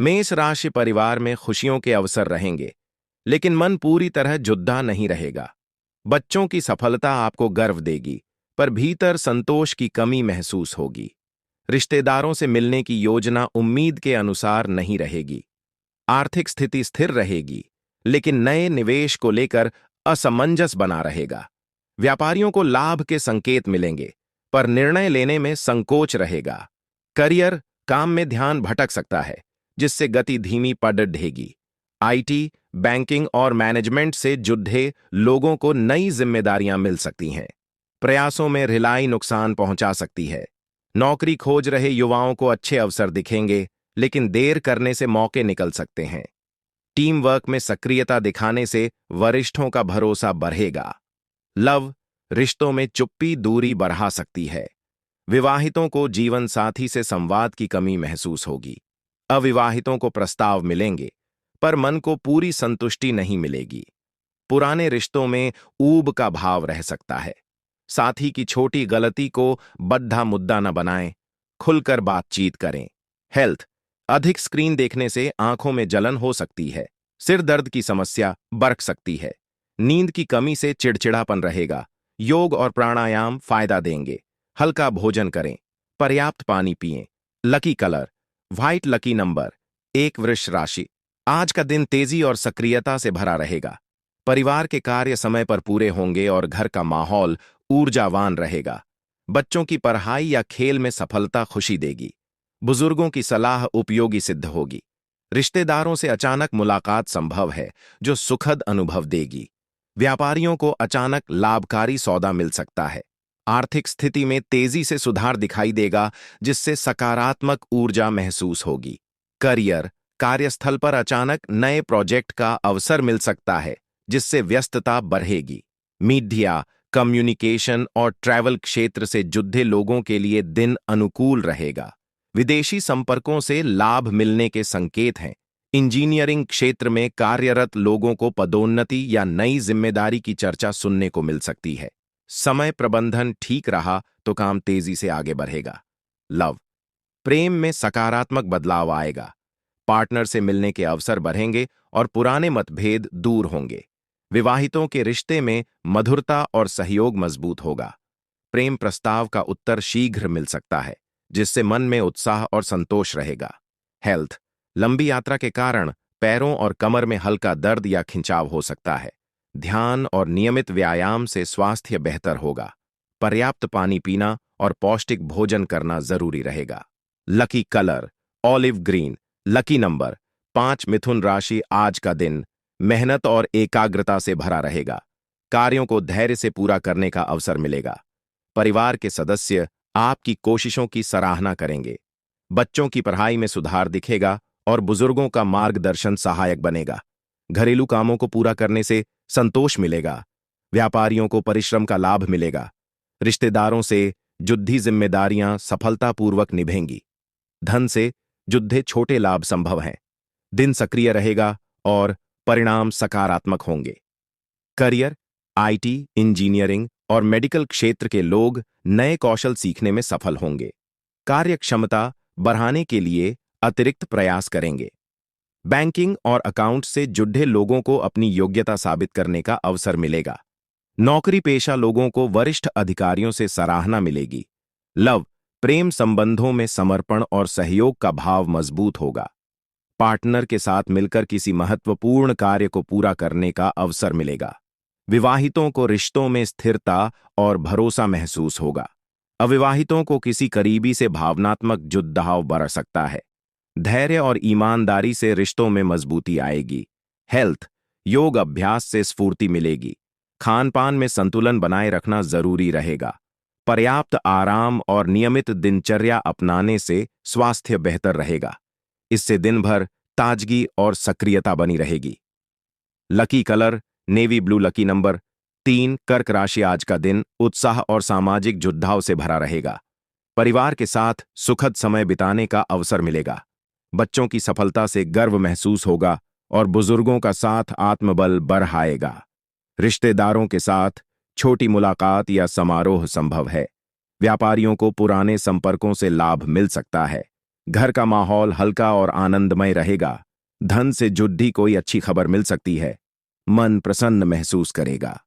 मेष राशि परिवार में खुशियों के अवसर रहेंगे, लेकिन मन पूरी तरह जुद्दा नहीं रहेगा। बच्चों की सफलता आपको गर्व देगी, पर भीतर संतोष की कमी महसूस होगी। रिश्तेदारों से मिलने की योजना उम्मीद के अनुसार नहीं रहेगी। आर्थिक स्थिति स्थिर रहेगी, लेकिन नए निवेश को लेकर असमंजस बना रहेगा। व्यापारियों को लाभ के संकेत मिलेंगे, पर निर्णय लेने में संकोच रहेगा। करियर, काम में ध्यान भटक सकता है, जिससे गति धीमी पड़ ढहेगी। आईटी, बैंकिंग और मैनेजमेंट से जुड़े लोगों को नई जिम्मेदारियां मिल सकती हैं। प्रयासों में ढिलाई नुकसान पहुंचा सकती है। नौकरी खोज रहे युवाओं को अच्छे अवसर दिखेंगे, लेकिन देर करने से मौके निकल सकते हैं। टीम वर्क में सक्रियता दिखाने से वरिष्ठों का भरोसा बढ़ेगा। लव, रिश्तों में चुप्पी दूरी बढ़ा सकती है। विवाहितों को जीवन साथी से संवाद की कमी महसूस होगी। अविवाहितों को प्रस्ताव मिलेंगे, पर मन को पूरी संतुष्टि नहीं मिलेगी। पुराने रिश्तों में ऊब का भाव रह सकता है। साथी की छोटी गलती को बद्धा मुद्दा न बनाएं, खुलकर बातचीत करें। हेल्थ, अधिक स्क्रीन देखने से आंखों में जलन हो सकती है। सिर दर्द की समस्या बढ़ सकती है। नींद की कमी से चिड़चिड़ापन रहेगा। योग और प्राणायाम फायदा देंगे। हल्का भोजन करें। पर्याप्त पानी पिएं। Lucky colour white. Lucky number 1। वृष राशि, आज का दिन तेजी और सक्रियता से भरा रहेगा। परिवार के कार्य समय पर पूरे होंगे और घर का माहौल ऊर्जावान रहेगा। बच्चों की पढ़ाई या खेल में सफलता खुशी देगी। बुजुर्गों की सलाह उपयोगी सिद्ध होगी। रिश्तेदारों से अचानक मुलाकात संभव है, जो सुखद अनुभव देगी। व्यापारियों को अचानक लाभकारी सौदा मिल सकता है। आर्थिक स्थिति में तेजी से सुधार दिखाई देगा, जिससे सकारात्मक ऊर्जा महसूस होगी। करियर, कार्यस्थल पर अचानक नए प्रोजेक्ट का अवसर मिल सकता है, जिससे व्यस्तता बढ़ेगी। मीडिया, कम्युनिकेशन और ट्रैवल क्षेत्र से जुड़े लोगों के लिए दिन अनुकूल रहेगा। विदेशी संपर्कों से लाभ मिलने के संकेत हैं। इंजीनियरिंग क्षेत्र में कार्यरत लोगों को पदोन्नति या नई जिम्मेदारी की चर्चा सुनने को मिल सकती है। समय प्रबंधन ठीक रहा तो काम तेजी से आगे बढ़ेगा। लव, प्रेम में सकारात्मक बदलाव आएगा। पार्टनर से मिलने के अवसर बढ़ेंगे और पुराने मतभेद दूर होंगे। विवाहितों के रिश्ते में मधुरता और सहयोग मजबूत होगा। प्रेम प्रस्ताव का उत्तर शीघ्र मिल सकता है, जिससे मन में उत्साह और संतोष रहेगा। हेल्थ, लंबी यात्रा के कारण पैरों और कमर में हल्का दर्द या खिंचाव हो सकता है। ध्यान और नियमित व्यायाम से स्वास्थ्य बेहतर होगा। पर्याप्त पानी पीना और पौष्टिक भोजन करना जरूरी रहेगा। Lucky colour olive green. Lucky number 5। मिथुन राशि, आज का दिन मेहनत और एकाग्रता से भरा रहेगा। कार्यों को धैर्य से पूरा करने का अवसर मिलेगा। परिवार के सदस्य आपकी कोशिशों की सराहना करेंगे। बच्चों की पढ़ाई में सुधार दिखेगा और बुजुर्गों का मार्गदर्शन सहायक बनेगा। घरेलू कामों को पूरा करने से संतोष मिलेगा। व्यापारियों को परिश्रम का लाभ मिलेगा। रिश्तेदारों से जुड़ी जिम्मेदारियां सफलतापूर्वक निभेंगी। धन से जुड़े छोटे लाभ संभव हैं। दिन सक्रिय रहेगा और परिणाम सकारात्मक होंगे। करियर, आईटी, इंजीनियरिंग और मेडिकल क्षेत्र के लोग नए कौशल सीखने में सफल होंगे। कार्यक्षमता बढ़ाने के लिए अतिरिक्त प्रयास करेंगे। बैंकिंग और अकाउंट से जुड़े लोगों को अपनी योग्यता साबित करने का अवसर मिलेगा। नौकरी पेशा लोगों को वरिष्ठ अधिकारियों से सराहना मिलेगी। लव, प्रेम संबंधों में समर्पण और सहयोग का भाव मजबूत होगा। पार्टनर के साथ मिलकर किसी महत्वपूर्ण कार्य को पूरा करने का अवसर मिलेगा। विवाहितों को रिश्तों में स्थिरता और भरोसा महसूस होगा। अविवाहितों को किसी करीबी से भावनात्मक जुड़ाव बढ़ सकता है। धैर्य और ईमानदारी से रिश्तों में मजबूती आएगी। हेल्थ, योग अभ्यास से स्फूर्ति मिलेगी। खान पान में संतुलन बनाए रखना जरूरी रहेगा। पर्याप्त आराम और नियमित दिनचर्या अपनाने से स्वास्थ्य बेहतर रहेगा। इससे दिन भर ताजगी और सक्रियता बनी रहेगी। Lucky colour navy blue. Lucky number 3। कर्क राशि, आज का दिन उत्साह और सामाजिक जुड़ाव से भरा रहेगा। परिवार के साथ सुखद समय बिताने का अवसर मिलेगा। बच्चों की सफलता से गर्व महसूस होगा और बुजुर्गों का साथ आत्मबल बढ़ाएगा। रिश्तेदारों के साथ छोटी मुलाकात या समारोह संभव है। व्यापारियों को पुराने संपर्कों से लाभ मिल सकता है। घर का माहौल हल्का और आनंदमय रहेगा। धन से जुड़ी कोई अच्छी खबर मिल सकती है। मन प्रसन्न महसूस करेगा।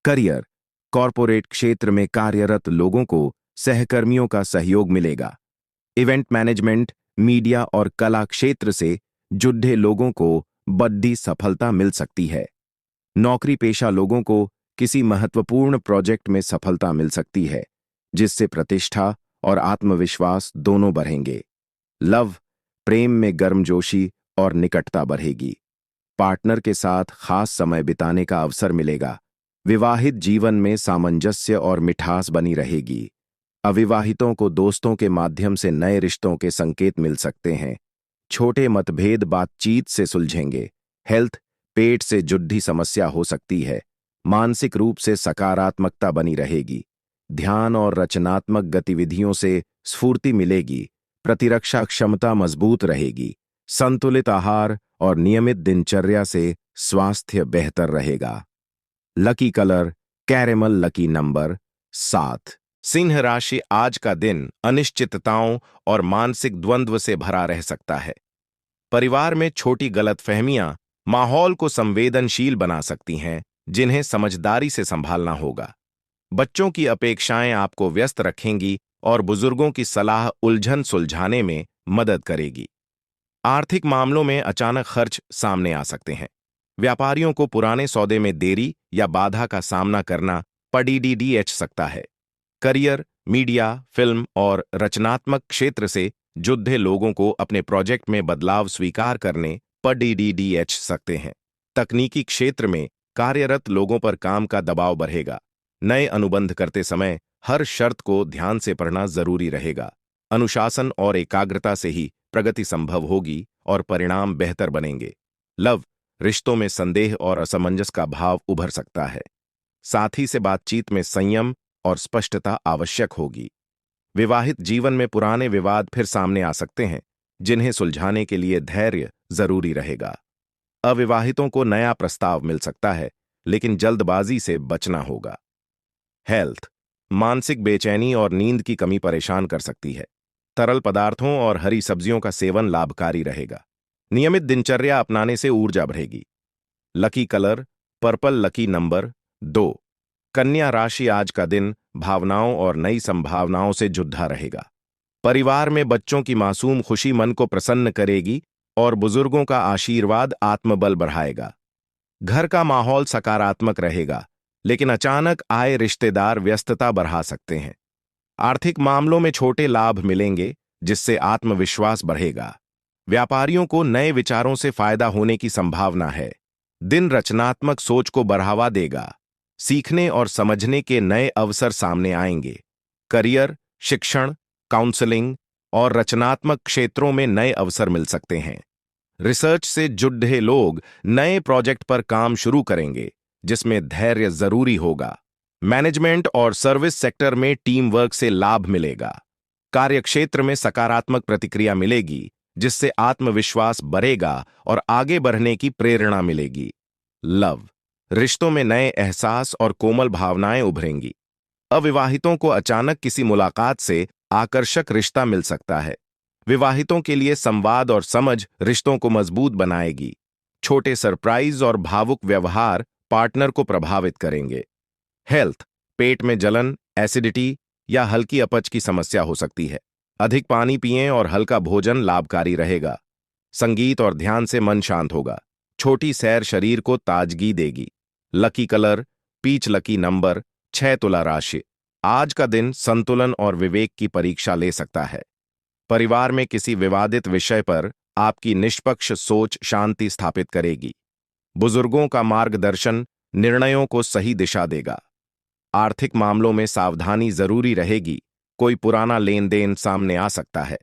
करियर, कॉरपोरेट क्षेत्र में कार्यरत लोगों को सहकर्मियों का सहयोग मिलेगा। इवेंट मैनेजमेंट, मीडिया और कला क्षेत्र से जुड़े लोगों को बड़ी सफलता मिल सकती है। नौकरी पेशा लोगों को किसी महत्वपूर्ण प्रोजेक्ट में सफलता मिल सकती है, जिससे प्रतिष्ठा और आत्मविश्वास दोनों बढ़ेंगे। लव, प्रेम में गर्मजोशी और निकटता बढ़ेगी। पार्टनर के साथ खास समय बिताने का अवसर मिलेगा। विवाहित जीवन में सामंजस्य और मिठास बनी रहेगी। अविवाहितों को दोस्तों के माध्यम से नए रिश्तों के संकेत मिल सकते हैं। छोटे मतभेद बातचीत से सुलझेंगे। हेल्थ, पेट से जुड़ी समस्या हो सकती है। मानसिक रूप से सकारात्मकता बनी रहेगी। ध्यान और रचनात्मक गतिविधियों से स्फूर्ति मिलेगी। प्रतिरक्षा क्षमता मजबूत रहेगी। संतुलित आहार और नियमित दिनचर्या से स्वास्थ्य बेहतर रहेगा। Lucky colour caramel, lucky number 7। Singh राशि, आज का दिन अनिश्चितताओं और मानसिक द्वंद्व से भरा रह सकता है। परिवार में छोटी गलतफहमियां माहौल को संवेदनशील बना सकती हैं, जिन्हें समझदारी से संभालना होगा। बच्चों की अपेक्षाएं आपको व्यस्त रखेंगी और बुजुर्गों की सलाह उलझन सुलझाने में मदद करेगी। आर्थिक मामलों में अचानक खर्च सामने आ सकते हैं। व्यापारियों को पुराने सौदे में देरी या बाधा का सामना करना पड़ीडीडीएच सकता है। करियर, मीडिया, फिल्म और रचनात्मक क्षेत्र से जुड़े लोगों को अपने प्रोजेक्ट में बदलाव स्वीकार करने पड़ीडीडीएच सकते हैं। तकनीकी क्षेत्र में कार्यरत लोगों पर काम का दबाव बढ़ेगा। नए अनुबंध करते समय हर शर्त को ध्यान से पढ़ना जरूरी रहेगा। अनुशासन और एकाग्रता से ही प्रगति संभव होगी और परिणाम बेहतर बनेंगे। लव, रिश्तों में संदेह और असमंजस का भाव उभर सकता है। साथी से बातचीत में संयम और स्पष्टता आवश्यक होगी। विवाहित जीवन में पुराने विवाद फिर सामने आ सकते हैं, जिन्हें सुलझाने के लिए धैर्य जरूरी रहेगा। अविवाहितों को नया प्रस्ताव मिल सकता है, लेकिन जल्दबाजी से बचना होगा। हेल्थ, मानसिक बेचैनी और नींद की कमी परेशान कर सकती है। तरल पदार्थों और हरी सब्जियों का सेवन लाभकारी रहेगा। नियमित दिनचर्या अपनाने से ऊर्जा बढ़ेगी। Lucky colour purple, lucky number 2। कन्या राशि, आज का दिन भावनाओं और नई संभावनाओं से जुड़ा रहेगा। परिवार में बच्चों की मासूम खुशी मन को प्रसन्न करेगी और बुजुर्गों का आशीर्वाद आत्मबल बढ़ाएगा। घर का माहौल सकारात्मक रहेगा, लेकिन अचानक आए रिश्तेदार व्यस्तता बढ़ा सकते हैं। आर्थिक मामलों में छोटे लाभ मिलेंगे, जिससे आत्मविश्वास बढ़ेगा। व्यापारियों को नए विचारों से फायदा होने की संभावना है। दिन रचनात्मक सोच को बढ़ावा देगा। सीखने और समझने के नए अवसर सामने आएंगे। करियर, शिक्षण, काउंसलिंग और रचनात्मक क्षेत्रों में नए अवसर मिल सकते हैं। रिसर्च से जुड़े लोग नए प्रोजेक्ट पर काम शुरू करेंगे, जिसमें धैर्य जरूरी होगा। मैनेजमेंट और सर्विस सेक्टर में टीम वर्क से लाभ मिलेगा। कार्यक्षेत्र में सकारात्मक प्रतिक्रिया मिलेगी, जिससे आत्मविश्वास बढ़ेगा और आगे बढ़ने की प्रेरणा मिलेगी। लव, रिश्तों में नए एहसास और कोमल भावनाएं उभरेंगी। अविवाहितों को अचानक किसी मुलाकात से आकर्षक रिश्ता मिल सकता है। विवाहितों के लिए संवाद और समझ रिश्तों को मजबूत बनाएगी। छोटे सरप्राइज और भावुक व्यवहार पार्टनर को प्रभावित करेंगे। हेल्थ, पेट में जलन, एसिडिटी या हल्की अपच की समस्या हो सकती है। अधिक पानी पिएं और हल्का भोजन लाभकारी रहेगा। संगीत और ध्यान से मन शांत होगा। छोटी सैर शरीर को ताजगी देगी। Lucky colour peach, lucky number 6। तुला राशि, आज का दिन संतुलन और विवेक की परीक्षा ले सकता है। परिवार में किसी विवादित विषय पर आपकी निष्पक्ष सोच शांति स्थापित करेगी। बुजुर्गों का मार्गदर्शन निर्णयों को सही दिशा देगा। आर्थिक मामलों में सावधानी जरूरी रहेगी। कोई पुराना लेन देन सामने आ सकता है।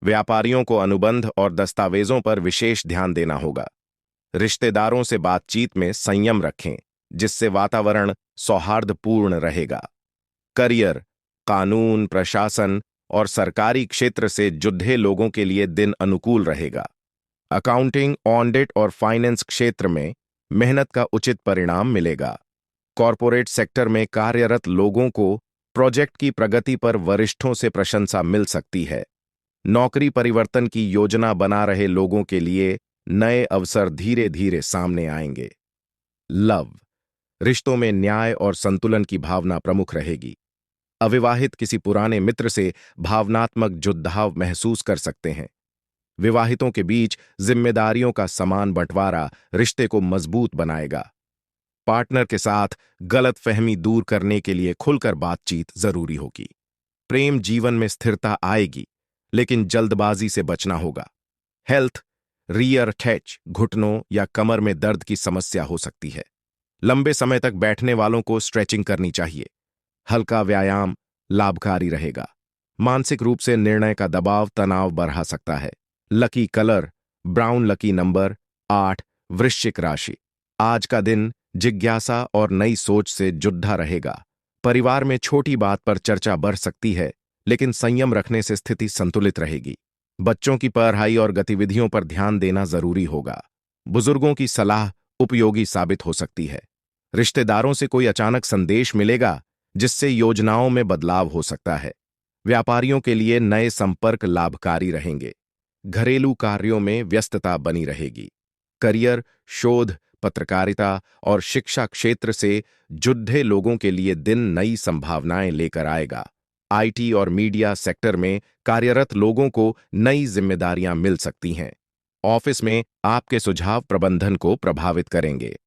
व्यापारियों को अनुबंध और दस्तावेजों पर विशेष ध्यान देना होगा। रिश्तेदारों से बातचीत में संयम रखें, जिससे वातावरण सौहार्दपूर्ण रहेगा। करियर, कानून, प्रशासन और सरकारी क्षेत्र से जुड़े लोगों के लिए दिन अनुकूल रहेगा। अकाउंटिंग, ऑडिट और फाइनेंस क्षेत्र में मेहनत का उचित परिणाम मिलेगा। कॉरपोरेट सेक्टर में कार्यरत लोगों को प्रोजेक्ट की प्रगति पर वरिष्ठों से प्रशंसा मिल सकती है। नौकरी परिवर्तन की योजना बना रहे लोगों के लिए नए अवसर धीरे धीरे सामने आएंगे। लव, रिश्तों में न्याय और संतुलन की भावना प्रमुख रहेगी। अविवाहित किसी पुराने मित्र से भावनात्मक जुड़ाव महसूस कर सकते हैं। विवाहितों के बीच जिम्मेदारियों का समान बंटवारा रिश्ते को मजबूत बनाएगा। पार्टनर के साथ गलतफहमी दूर करने के लिए खुलकर बातचीत जरूरी होगी। प्रेम जीवन में स्थिरता आएगी, लेकिन जल्दबाजी से बचना होगा। हेल्थ, रियर अटैच, घुटनों या कमर में दर्द की समस्या हो सकती है। लंबे समय तक बैठने वालों को स्ट्रेचिंग करनी चाहिए। हल्का व्यायाम लाभकारी रहेगा। मानसिक रूप से निर्णय का दबाव तनाव बढ़ा सकता है। Lucky colour brown, lucky number 8, वृश्चिक राशि। आज का दिन जिज्ञासा और नई सोच से जुड़ा रहेगा। परिवार में छोटी बात पर चर्चा बढ़ सकती है, लेकिन संयम रखने से स्थिति संतुलित रहेगी। बच्चों की पढ़ाई और गतिविधियों पर ध्यान देना जरूरी होगा। बुजुर्गों की सलाह उपयोगी साबित हो सकती है। रिश्तेदारों से कोई अचानक संदेश मिलेगा, जिससे योजनाओं में बदलाव हो सकता है। व्यापारियों के लिए नए संपर्क लाभकारी रहेंगे। घरेलू कार्यों में व्यस्तता बनी रहेगी। करियर, शोध, पत्रकारिता और शिक्षा क्षेत्र से जुड़े लोगों के लिए दिन नई संभावनाएं लेकर आएगा। आईटी और मीडिया सेक्टर में कार्यरत लोगों को नई जिम्मेदारियां मिल सकती हैं। ऑफिस में आपके सुझाव प्रबंधन को प्रभावित करेंगे।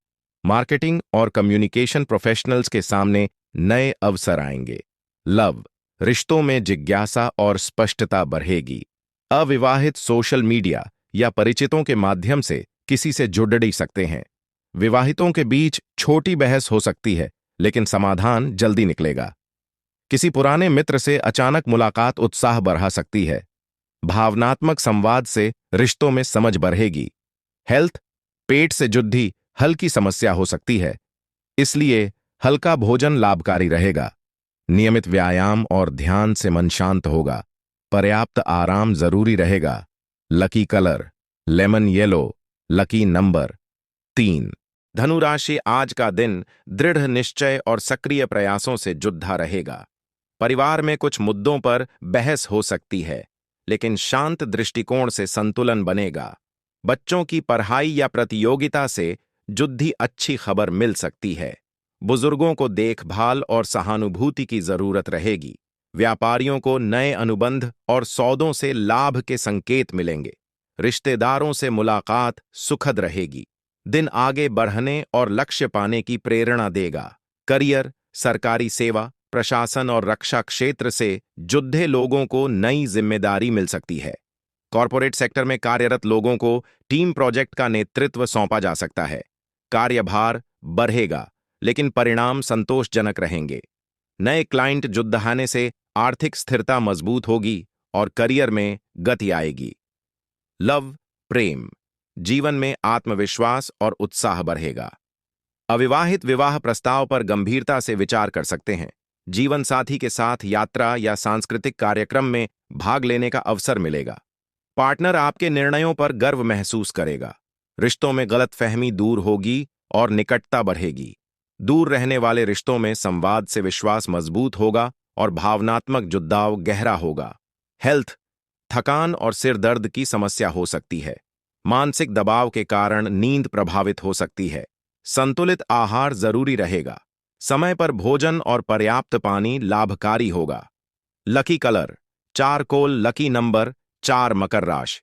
मार्केटिंग और कम्युनिकेशन प्रोफेशनल्स के सामने नए अवसर आएंगे। लव, रिश्तों में जिज्ञासा और स्पष्टता बढ़ेगी। अविवाहित सोशल मीडिया या परिचितों के माध्यम से किसी से जुड़ सकते हैं। विवाहितों के बीच छोटी बहस हो सकती है, लेकिन समाधान जल्दी निकलेगा। किसी पुराने मित्र से अचानक मुलाकात उत्साह बढ़ा सकती है। भावनात्मक संवाद से रिश्तों में समझ बढ़ेगी। हेल्थ, पेट से जुड़ी हल्की समस्या हो सकती है, इसलिए हल्का भोजन लाभकारी रहेगा। नियमित व्यायाम और ध्यान से मन शांत होगा। पर्याप्त आराम जरूरी रहेगा। Lucky colour lemon yellow, lucky number 3। धनु राशि। आज का दिन दृढ़ निश्चय और सक्रिय प्रयासों से जुड़ा रहेगा। परिवार में कुछ मुद्दों पर बहस हो सकती है, लेकिन शांत दृष्टिकोण से संतुलन बनेगा। बच्चों की पढ़ाई या प्रतियोगिता से जुड़ी अच्छी खबर मिल सकती है। बुजुर्गों को देखभाल और सहानुभूति की जरूरत रहेगी। व्यापारियों को नए अनुबंध और सौदों से लाभ के संकेत मिलेंगे। रिश्तेदारों से मुलाकात सुखद रहेगी। दिन आगे बढ़ने और लक्ष्य पाने की प्रेरणा देगा। करियर, सरकारी सेवा, प्रशासन और रक्षा क्षेत्र से जुड़े लोगों को नई जिम्मेदारी मिल सकती है। कॉरपोरेट सेक्टर में कार्यरत लोगों को टीम प्रोजेक्ट का नेतृत्व सौंपा जा सकता है। कार्यभार बढ़ेगा, लेकिन परिणाम संतोषजनक रहेंगे। नए क्लाइंट जुड़ने से आर्थिक स्थिरता मजबूत होगी और करियर में गति आएगी। लव, प्रेम, जीवन में आत्मविश्वास और उत्साह बढ़ेगा। अविवाहित विवाह प्रस्ताव पर गंभीरता से विचार कर सकते हैं। जीवन साथी के साथ यात्रा या सांस्कृतिक कार्यक्रम में भाग लेने का अवसर मिलेगा। पार्टनर आपके निर्णयों पर गर्व महसूस करेगा। रिश्तों में गलतफहमी दूर होगी और निकटता बढ़ेगी। दूर रहने वाले रिश्तों में संवाद से विश्वास मजबूत होगा और भावनात्मक जुड़ाव गहरा होगा। हेल्थ, थकान और सिर दर्द की समस्या हो सकती है। मानसिक दबाव के कारण नींद प्रभावित हो सकती है। संतुलित आहार जरूरी रहेगा। समय पर भोजन और पर्याप्त पानी लाभकारी होगा। Lucky colour charcoal, lucky number 4, मकर राशि।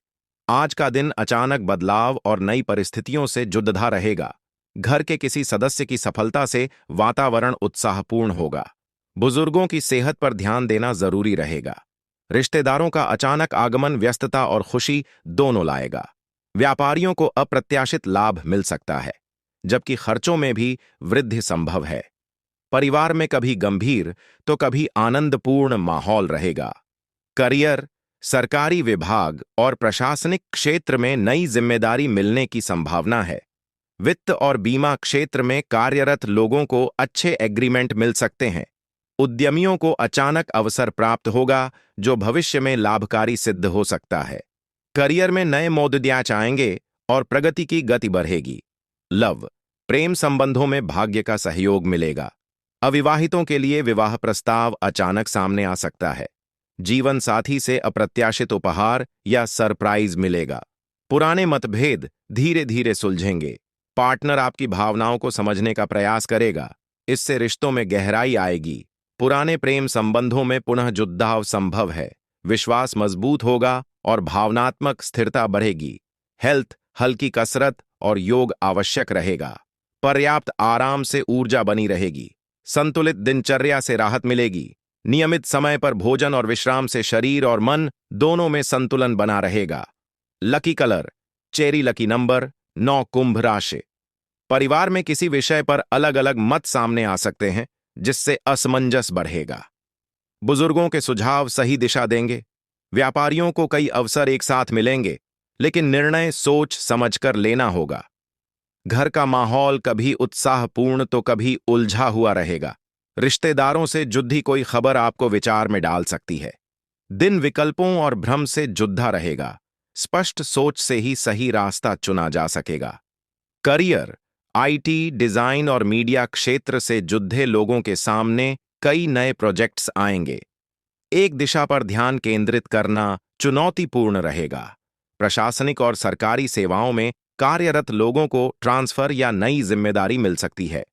आज का दिन अचानक बदलाव और नई परिस्थितियों से जुड़ा रहेगा। घर के किसी सदस्य की सफलता से वातावरण उत्साहपूर्ण होगा। बुजुर्गों की सेहत पर ध्यान देना जरूरी रहेगा। रिश्तेदारों का अचानक आगमन व्यस्तता और खुशी दोनों लाएगा। व्यापारियों को अप्रत्याशित लाभ मिल सकता है, जबकि खर्चों में भी वृद्धि संभव है। परिवार में कभी गंभीर तो कभी आनंदपूर्ण माहौल रहेगा। करियर, सरकारी विभाग और प्रशासनिक क्षेत्र में नई जिम्मेदारी मिलने की संभावना है। वित्त और बीमा क्षेत्र में कार्यरत लोगों को अच्छे एग्रीमेंट मिल सकते हैं। उद्यमियों को अचानक अवसर प्राप्त होगा, जो भविष्य में लाभकारी सिद्ध हो सकता है। करियर में नए मौके आएंगे और प्रगति की गति बढ़ेगी। लव, प्रेम संबंधों में भाग्य का सहयोग मिलेगा। अविवाहितों के लिए विवाह प्रस्ताव अचानक सामने आ सकता है। जीवन साथी से अप्रत्याशित उपहार या सरप्राइज मिलेगा। पुराने मतभेद धीरे धीरे सुलझेंगे। पार्टनर आपकी भावनाओं को समझने का प्रयास करेगा। इससे रिश्तों में गहराई आएगी। पुराने प्रेम संबंधों में पुनः जुड़ाव संभव है। विश्वास मजबूत होगा और भावनात्मक स्थिरता बढ़ेगी। हेल्थ, हल्की कसरत और योग आवश्यक रहेगा। पर्याप्त आराम से ऊर्जा बनी रहेगी। संतुलित दिनचर्या से राहत मिलेगी। नियमित समय पर भोजन और विश्राम से शरीर और मन दोनों में संतुलन बना रहेगा। Lucky colour cherry, lucky number 9, कुंभ राशि। परिवार में किसी विषय पर अलग अलग मत सामने आ सकते हैं, जिससे असमंजस बढ़ेगा। बुजुर्गों के सुझाव सही दिशा देंगे। व्यापारियों को कई अवसर एक साथ मिलेंगे, लेकिन निर्णय सोच समझकर लेना होगा। घर का माहौल कभी उत्साहपूर्ण तो कभी उलझा हुआ रहेगा। रिश्तेदारों से जुड़ी कोई खबर आपको विचार में डाल सकती है। दिन विकल्पों और भ्रम से जुड़ा रहेगा। स्पष्ट सोच से ही सही रास्ता चुना जा सकेगा। करियर, आईटी, डिजाइन और मीडिया क्षेत्र से जुड़े लोगों के सामने कई नए प्रोजेक्ट्स आएंगे। एक दिशा पर ध्यान केंद्रित करना चुनौतीपूर्ण रहेगा। प्रशासनिक और सरकारी सेवाओं में कार्यरत लोगों को ट्रांसफर या नई जिम्मेदारी मिल सकती है।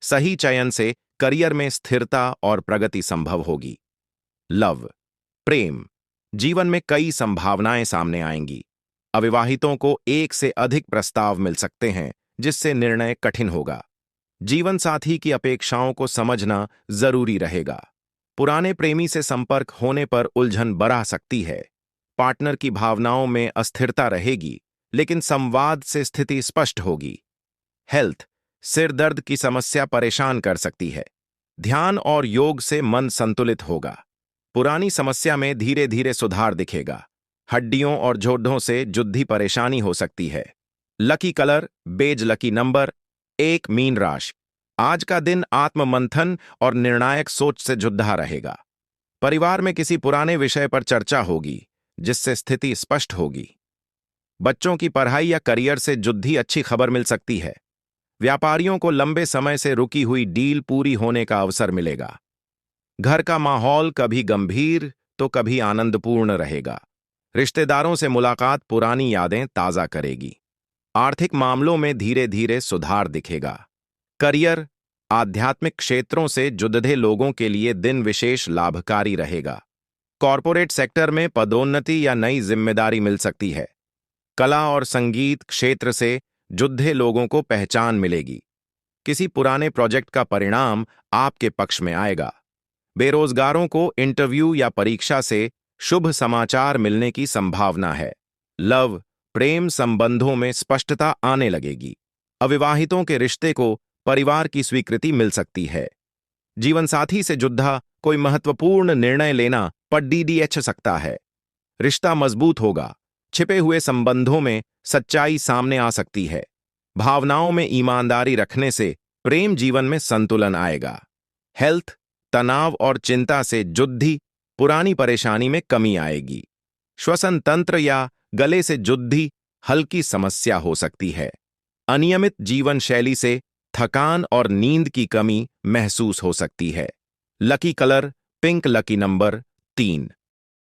सही चयन से करियर में स्थिरता और प्रगति संभव होगी। लव, प्रेम, जीवन में कई संभावनाएं सामने आएंगी। अविवाहितों को एक से अधिक प्रस्ताव मिल सकते हैं, जिससे निर्णय कठिन होगा। जीवन साथी की अपेक्षाओं को समझना जरूरी रहेगा। पुराने प्रेमी से संपर्क होने पर उलझन बढ़ा सकती है। पार्टनर की भावनाओं में अस्थिरता रहेगी, लेकिन संवाद से स्थिति स्पष्ट होगी। हेल्थ, सिर दर्द की समस्या परेशान कर सकती है। ध्यान और योग से मन संतुलित होगा। पुरानी समस्या में धीरे धीरे सुधार दिखेगा। हड्डियों और जोड़ों से जुड़ी परेशानी हो सकती है। Lucky colour beige, lucky number 1, मीन राशि। आज का दिन आत्ममंथन और निर्णायक सोच से जुड़ा रहेगा। परिवार में किसी पुराने विषय पर चर्चा होगी, जिससे स्थिति स्पष्ट होगी। बच्चों की पढ़ाई या करियर से जुड़ी अच्छी खबर मिल सकती है। व्यापारियों को लंबे समय से रुकी हुई डील पूरी होने का अवसर मिलेगा। घर का माहौल कभी गंभीर तो कभी आनंदपूर्ण रहेगा। रिश्तेदारों से मुलाकात पुरानी यादें ताजा करेगी। आर्थिक मामलों में धीरे धीरे सुधार दिखेगा। करियर, आध्यात्मिक क्षेत्रों से जुड़े लोगों के लिए दिन विशेष लाभकारी रहेगा। कॉरपोरेट सेक्टर में पदोन्नति या नई जिम्मेदारी मिल सकती है। कला और संगीत क्षेत्र से जुड़े लोगों को पहचान मिलेगी। किसी पुराने प्रोजेक्ट का परिणाम आपके पक्ष में आएगा। बेरोजगारों को इंटरव्यू या परीक्षा से शुभ समाचार मिलने की संभावना है। लव, प्रेम संबंधों में स्पष्टता आने लगेगी। अविवाहितों के रिश्ते को परिवार की स्वीकृति मिल सकती है। जीवनसाथी से जुड़ा कोई महत्वपूर्ण निर्णय लेना पर डीडीएच सकता है। रिश्ता मजबूत होगा। छिपे हुए संबंधों में सच्चाई सामने आ सकती है। भावनाओं में ईमानदारी रखने से प्रेम जीवन में संतुलन आएगा। हेल्थ, तनाव और चिंता से जुड़ी पुरानी परेशानी में कमी आएगी। श्वसन तंत्र या गले से जुड़ी हल्की समस्या हो सकती है। अनियमित जीवन शैली से थकान और नींद की कमी महसूस हो सकती है। Lucky colour pink, lucky number 3।